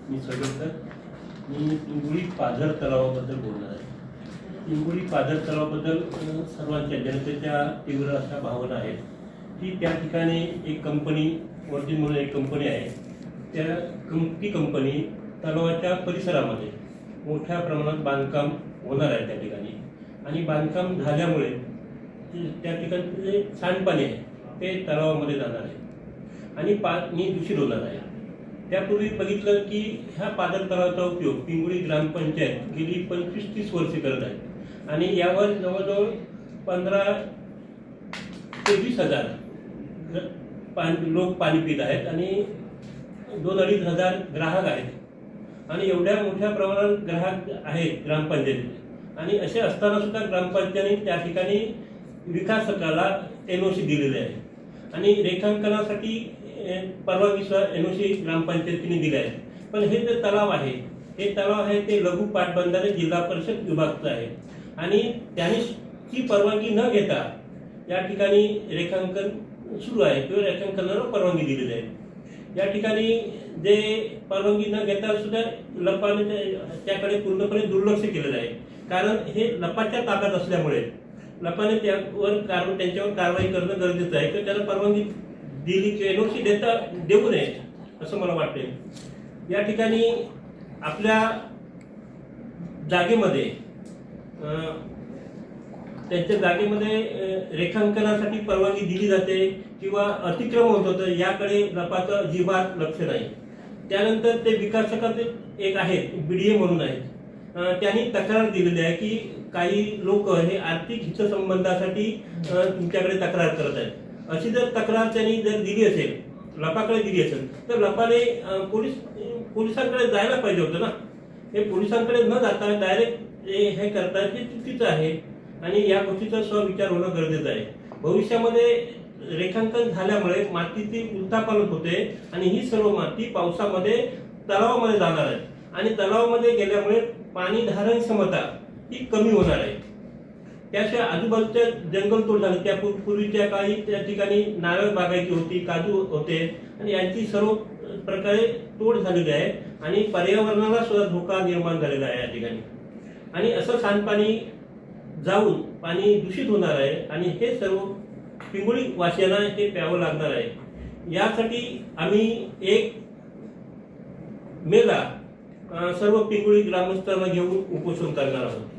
मी सगळं मी पिंगुळी पाझर तलावाबद्दल बोलणार आहे। पिंगुळी पाझर तलावाबद्दल सर्वांच्या जनतेच्या तीव्र अशा भावना आहेत की त्या ठिकाणी एक कंपनी वर्जिन म्हणून एक कंपनी आहे, ती कंपनी तलावाच्या परिसरामध्ये मोठ्या प्रमाणात बांधकाम होणार आहे त्या ठिकाणी, आणि बांधकाम झाल्यामुळे त्या ठिकाणी जे सांडपाणी आहे ते तलावामध्ये जाणार आहे आणि पाणी दूषित होणार आहे। त्यापूर्वी बघितलं की ह्या पाझर तलावाचा उपयोग पिंगुळी ग्रामपंचायत गेली 25-30 वर्षे करत आहे आणि यावर जवळजवळ 15 ते 20 हजार लोक पाणी पित आहेत आणि 2-2.5 हजार ग्राहक आहेत आणि एवढ्या मोठ्या प्रमाणात ग्राहक आहेत ग्रामपंचायतीचे। आणि असे असताना सुद्धा ग्रामपंचायतीने त्या ठिकाणी विकासकाला NOC दिलेले आहे आणि रेखांकनासाठी परवानगी NOC ग्रामपंचायतीने दिले आहे। पण हे जे तलाव आहे ते लघु पाटबंधारे जिल्हा परिषद विभागाचं आहे आणि त्यांनी ती परवानगी न घेता या ठिकाणी रेखांकन सुरू आहे किंवा रेखांकनाला परवानगी दिलेली आहे। या ठिकाणी जे परवानगी न घेता सुद्धा लपाने त्याकडे पूर्णपणे दुर्लक्ष केलेलं आहे, कारण हे लपाच्या ताब्यात असल्यामुळे लपाने त्यांच्यावर कारवाई करणं गरजेचं आहे किंवा त्याला परवानगी दिली की NOC देऊ नये असं मला वाटते। या ठिकाणी आपल्या जागेमध्ये त्यांच्या जागेमध्ये रेखांकनासाठी परवानगी दिली जाते किंवा अतिक्रमण होत होतं, याकडे लपाचं अजिबात लक्ष नाही। त्यानंतर ते विकासकाचे एक आहेत BDA म्हणून आहेत, त्यांनी तक्रार दिलेली आहे की काही लोक हे आर्थिक हितसंबंधासाठी तुमच्याकडे तक्रार करत आहेत। अशी जर तक्रार त्यांनी जर दिली असेल, लपाकडे दिली असेल, तर लपाने पोलिसांकडे जायला पाहिजे होतं ना। हे पोलिसांकडे न जाता डायरेक्ट हे करतात हे चुकीचं आहे आणि या गोष्टीचा स्वविचार होणं गरजेचं आहे। भविष्यामध्ये रेखांकन झाल्यामुळे मातीची उलथापालथ होते आणि ही सर्व माती पावसामध्ये तलावामध्ये जाणार आहे आणि तलावामध्ये गेल्यामुळे पाणी धारण क्षमता ही कमी होणार आहे। त्याशिवाय आजूबाजूच्या जंगलतोड झाली, त्या पूर्वीच्या काळी त्या ठिकाणी नारळ बागायची होती, काजू होते आणि यांची सर्व प्रकारे तोड झालेली आहे आणि पर्यावरणाला सुद्धा धोका निर्माण झालेला आहे या ठिकाणी। आणि असं सांडपाणी जाऊन पाणी दूषित होणार आहे आणि हे सर्व पिंगुळी वासियांना हे प्यावं लागणार आहे। यासाठी आम्ही 1 मेला सर्व पिंगुळी ग्रामस्थांना घेऊन उपोषण करणार आहोत।